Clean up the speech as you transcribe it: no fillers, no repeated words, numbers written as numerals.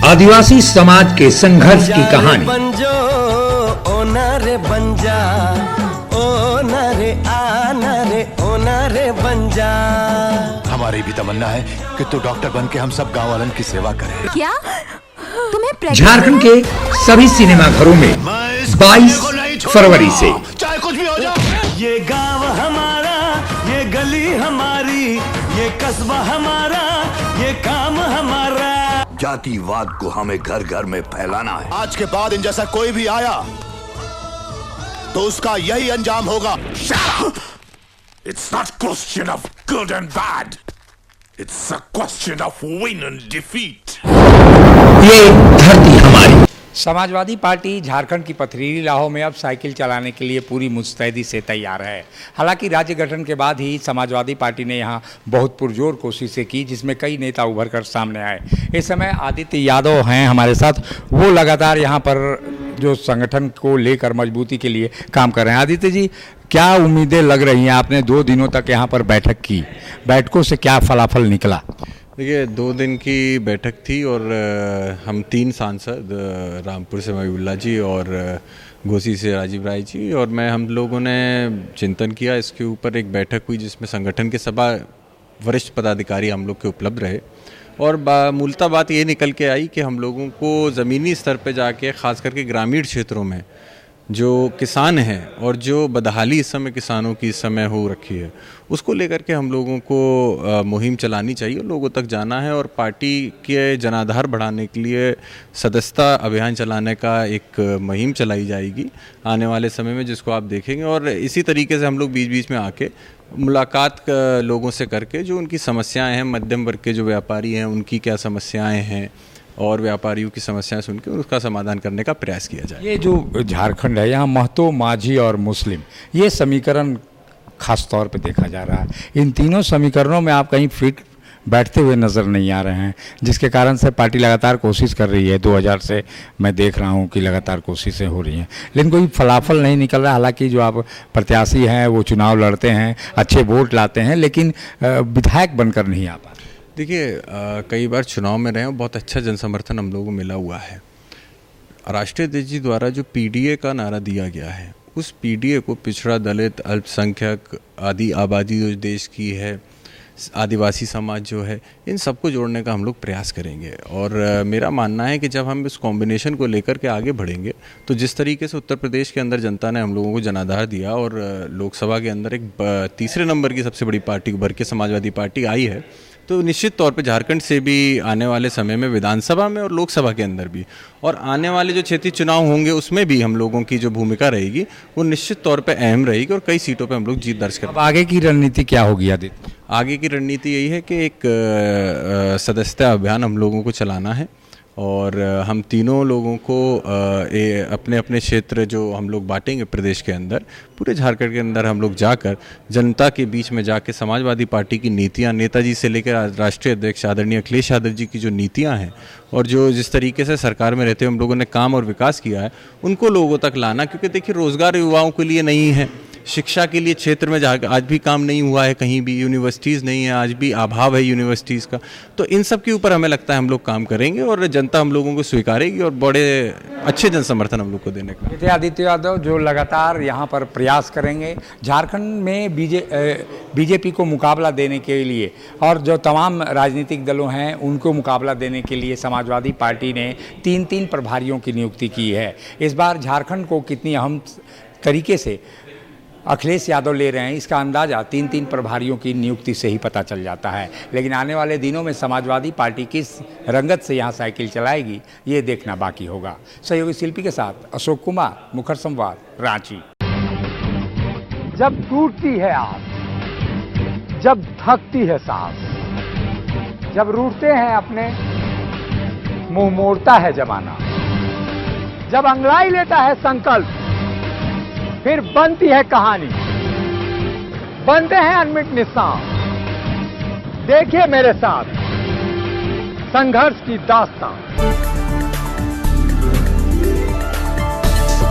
आदिवासी समाज के संघर्ष की कहानी। बंजो ओना रे बंजा, ओना रे आना रे ओना रे बंजा। हमारी भी तमन्ना है कि तू डॉक्टर बन के हम सब गाँव वालन की सेवा करे। क्या तुम्हें झारखंड के सभी सिनेमा घरों में 22 फरवरी से चाहे कुछ भी हो जाए, ये गांव हमारा, ये गली हमारी, ये कस्बा हमारा, ये काम हमारा। जातिवाद को हमें घर घर में फैलाना है। आज के बाद इन जैसा कोई भी आया तो उसका यही अंजाम होगा। It's not question of good and bad. It's a question of win and defeat. ये धरती हमारी। समाजवादी पार्टी झारखंड की पथरीली राहों में अब साइकिल चलाने के लिए पूरी मुस्तैदी से तैयार है। हालांकि राज्य गठन के बाद ही समाजवादी पार्टी ने यहां बहुत पुरजोर कोशिशें की, जिसमें कई नेता उभर कर सामने आए। इस समय आदित्य यादव हैं हमारे साथ, वो लगातार यहां पर जो संगठन को लेकर मजबूती के लिए काम कर रहे हैं। आदित्य जी, क्या उम्मीदें लग रही हैं? आपने 2 दिनों तक यहाँ पर बैठक की, बैठकों से क्या फलाफल निकला? देखिए, 2 दिन की बैठक थी और हम 3 सांसद, रामपुर से महबूबुल्लाह जी और घोसी से राजीव राय जी और मैं, हम लोगों ने चिंतन किया। इसके ऊपर एक बैठक हुई जिसमें संगठन के सभी वरिष्ठ पदाधिकारी हम लोग के उपलब्ध रहे और मूलतः बात ये निकल के आई कि हम लोगों को ज़मीनी स्तर पे जाके, ख़ास करके ग्रामीण क्षेत्रों में जो किसान हैं और जो बदहाली इस समय किसानों की इस समय हो रखी है, उसको लेकर के हम लोगों को मुहिम चलानी चाहिए, लोगों तक जाना है और पार्टी के जनाधार बढ़ाने के लिए सदस्यता अभियान चलाने का एक मुहिम चलाई जाएगी आने वाले समय में, जिसको आप देखेंगे। और इसी तरीके से हम लोग बीच बीच में आके मुलाकात लोगों से करके जो उनकी समस्याएं हैं, मध्यम वर्ग के जो व्यापारी हैं उनकी क्या समस्याएं हैं और व्यापारियों की समस्याएं सुनकर उसका समाधान करने का प्रयास किया जाए। ये जो झारखंड है, यहाँ महतो, माझी और मुस्लिम, ये समीकरण खास तौर पे देखा जा रहा है। इन तीनों समीकरणों में आप कहीं फिट बैठते हुए नज़र नहीं आ रहे हैं, जिसके कारण से पार्टी लगातार कोशिश कर रही है। 2000 से मैं देख रहा हूँ कि लगातार कोशिशें हो रही हैं, लेकिन कोई फलाफल नहीं निकल रहा। हालांकि जो आप प्रत्याशी हैं वो चुनाव लड़ते हैं, अच्छे वोट लाते हैं, लेकिन विधायक बनकर नहीं आ पाते। देखिए, कई बार चुनाव में रहे हैं, बहुत अच्छा जनसमर्थन हम लोगों को मिला हुआ है। राष्ट्रीय अध्यक्ष जी द्वारा जो पीडीए का नारा दिया गया है, उस पीडीए को पिछड़ा, दलित, अल्पसंख्यक, आदि आबादी जो देश की है, आदिवासी समाज जो है, इन सबको जोड़ने का हम लोग प्रयास करेंगे। और मेरा मानना है कि जब हम इस कॉम्बिनेशन को लेकर के आगे बढ़ेंगे तो जिस तरीके से उत्तर प्रदेश के अंदर जनता ने हम लोगों को जनाधार दिया और लोकसभा के अंदर एक तीसरे नंबर की सबसे बड़ी पार्टी उभर के समाजवादी पार्टी आई है, तो निश्चित तौर पे झारखंड से भी आने वाले समय में विधानसभा में और लोकसभा के अंदर भी और आने वाले जो क्षेत्रीय चुनाव होंगे उसमें भी हम लोगों की जो भूमिका रहेगी वो निश्चित तौर पे अहम रहेगी और कई सीटों पे हम लोग जीत दर्ज करेंगे। अब आगे की रणनीति क्या होगी आदित्य? आगे की रणनीति यही है कि एक सदस्यता अभियान हम लोगों को चलाना है और हम तीनों लोगों को अपने अपने क्षेत्र जो हम लोग बांटेंगे प्रदेश के अंदर, पूरे झारखंड के अंदर हम लोग जाकर जनता के बीच में जाके समाजवादी पार्टी की नीतियां, नेताजी से लेकर राष्ट्रीय अध्यक्ष आदरणीय अखिलेश यादव जी की जो नीतियां हैं और जो जिस तरीके से सरकार में रहते हुए हम लोगों ने काम और विकास किया है, उनको लोगों तक लाना। क्योंकि देखिए, रोज़गार युवाओं के लिए नहीं है, शिक्षा के लिए क्षेत्र में जहाँ आज भी काम नहीं हुआ है, कहीं भी यूनिवर्सिटीज़ नहीं है, आज भी अभाव है यूनिवर्सिटीज़ का। तो इन सब के ऊपर हमें लगता है हम लोग काम करेंगे और जनता हम लोगों को स्वीकारेगी और बड़े अच्छे जन समर्थन हम लोग को देने का। ये आदित्य यादव जो लगातार यहाँ पर प्रयास करेंगे झारखंड में बीजेपी को मुकाबला देने के लिए और जो तमाम राजनीतिक दलों हैं उनको मुकाबला देने के लिए समाजवादी पार्टी ने 3 प्रभारियों की नियुक्ति की है। इस बार झारखंड को कितनी अहम तरीके से अखिलेश यादव ले रहे हैं, इसका अंदाज़ा 3 प्रभारियों की नियुक्ति से ही पता चल जाता है। लेकिन आने वाले दिनों में समाजवादी पार्टी किस रंगत से यहाँ साइकिल चलाएगी, ये देखना बाकी होगा। सहयोगी शिल्पी के साथ अशोक कुमार, मुखर संवाद, रांची। जब टूटती है आस, जब थकती है सांस, जब रूठते हैं अपने, मुंह मोड़ता है जमाना, जब अंगड़ाई लेता है संकल्प, फिर बनती है कहानी, बनते हैं अनमिट निशान। देखिए मेरे साथ संघर्ष की दास्तान।